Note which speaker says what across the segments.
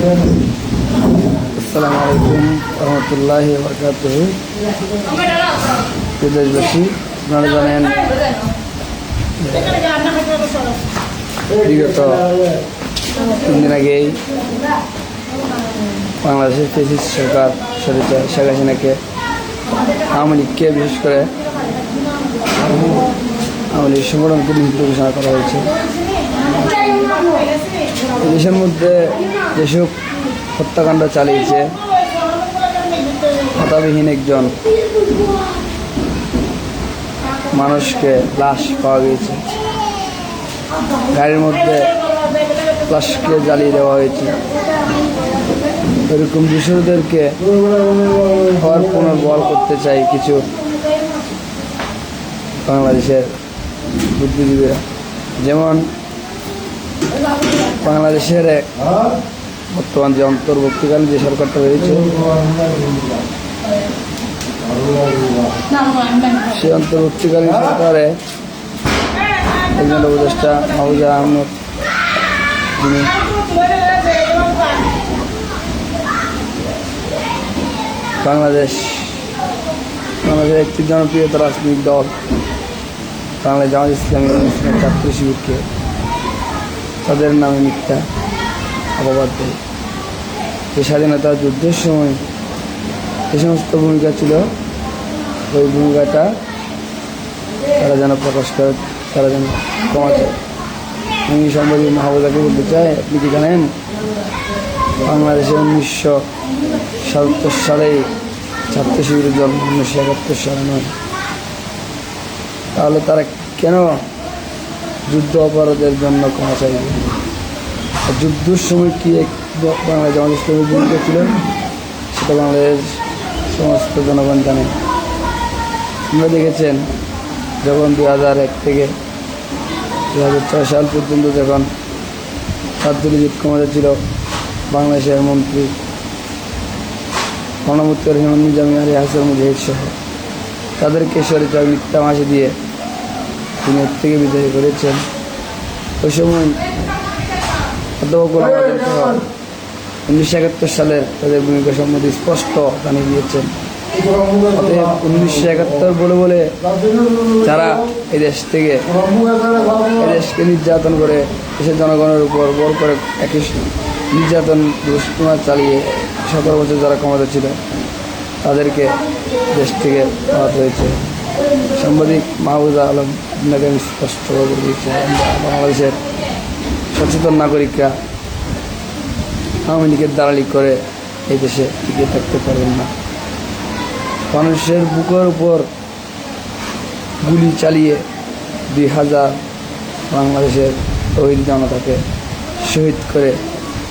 Speaker 1: আসসালামু আলাইকুম রহমতুল্লাহি ওয়া বারাকাতুহু। দেশবাসী, আপনারা জানেন বিগত 3 দিন আগেই বাংলাদেশের ফ্যাসিস্ট সরকার সরিয়ে শেখ হাসিনাকে আওয়ামী লীগকে বিশেষ করে আওয়ামী লীগ সংগঠনকে নিষিদ্ধ ঘোষণা করা হয়েছে। দেশের মধ্যে যেসব হত্যাকাণ্ড চালিয়েছে, হতাবিহীন একজন মানুষকে লাশ পাওয়া গিয়েছে, গাড়ির মধ্যে লাশকে জ্বালিয়ে দেওয়া হয়েছে। এরকম বিষয়দেরকে আবার পুনর্বহাল করতে চাই কিছু বাংলাদেশের বুদ্ধিজীবীরা। যেমন বাংলাদেশের বর্তমান যে অন্তর্বর্তীকালীন যে সরকারটা রয়েছে, সেই অন্তর্বর্তীকালীন সরকারে একজন উপদেষ্টা মাহফুজা আহমেদ, যিনি বাংলাদেশের একটি জনপ্রিয়তা রাজনৈতিক দল বাংলাদেশ জামাত ইসলামী ছাত্র শিবিরকে তাদের নামে মিথ্যা অপবাদ দেয়। যে স্বাধীনতা যুদ্ধের সময় যে সমস্ত ভূমিকা ছিল, ওই ভূমিকাটা তারা যেন প্রকাশ করে, তারা যেন ক্ষমা চায়। আমি সাংবাদিক মাহবুজাকে বলতে চাই, আপনি কি জানেন বাংলাদেশে 1977 সালেই ছাত্র শিবিরের জন্ম, 1971 সালে নয়। তাহলে তারা কেন যুদ্ধ অপরাধের জন্য ক্ষমা চাইবে? যুদ্ধের সময় কি বাংলাদেশ জামাত ইসলামের ভূমিকা ছিল, সেটা বাংলাদেশ সমস্ত জনগণ জানে। আপনারা দেখেছেন যখন 2001 থেকে 2006 সাল পর্যন্ত যখন আব্দুল কুমার ছিল বাংলাদেশের মন্ত্রী, মনামুত্তর রহমান নিজামী আলী হাসান মুজাহিদ সহ তাদেরকে সরিয়ে মিথ্যা মাসে দিয়ে তিনি এর থেকে বিদায় করেছেন। ওই সময় অধ্যাপক 1971 সালের তাদের ভূমিকা সম্বন্ধে স্পষ্ট জানিয়ে দিয়েছেন। অতএব 1971 বলে যারা এই দেশকে নির্যাতন করে, দেশের জনগণের উপর বল করে একই নির্যাতন দুষ্কর্ম চালিয়ে 17 বছর যারা ক্ষমতা ছিল, তাদেরকে দেশ থেকে পাওয়া হয়েছে। সাংবাদিক মাহবুজা আলম আপনাকে আমি স্পষ্ট করে দিয়েছি, বাংলাদেশের সচেতন নাগরিকরা আওয়ামী লীগের দালালি করে এই দেশে টিকে থাকতে পারবেন না। মানুষের বুকের উপর গুলি চালিয়ে 2000 বাংলাদেশের শহীদ জনতাকে শহীদ করে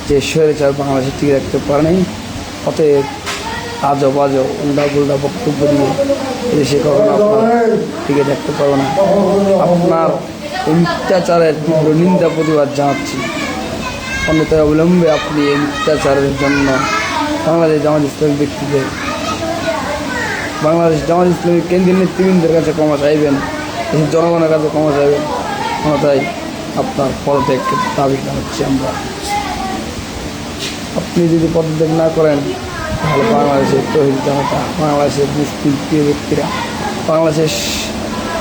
Speaker 1: যে স্বৈরাচার বাংলাদেশে টিকে রাখতে পারে নাই। অতএব আজও বাজো উল্টা বক্তব্য দিয়ে এদেশে কখনো আপনার টিকে থাকতে পারবে না। আপনার এই মিথ্যাচারের তীব্র নিন্দা প্রতিবাদ জানাচ্ছি। অন্যথায় অবিলম্বে আপনি এই মিথ্যাচারের জন্য বাংলাদেশ জামাত ইসলামী ব্যক্তিদের, বাংলাদেশ জামাত ইসলামী কেন্দ্রীয় নেতৃবৃন্দের কাছে ক্ষমা চাইবেন, দেশের জনগণের কাছে ক্ষমা চাইবেন। অন্যথায় আপনার পদত্যাগ দাবি জানাচ্ছি আমরা। আপনি যদি পদত্যাগ না করেন, তাহলে বাংলাদেশের তহিদ জনতা, বাংলাদেশের মুসলিম প্রিয় ব্যক্তিরা, বাংলাদেশের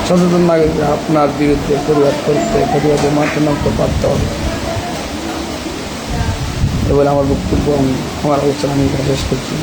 Speaker 1: সচেতন নাগরিকরা আপনার বিরুদ্ধে প্রতিবাদের মাঠে নামতে বাধ্য হবে। এবার আমার বক্তব্য, আমার আলোচনা আমি শেষ করছি।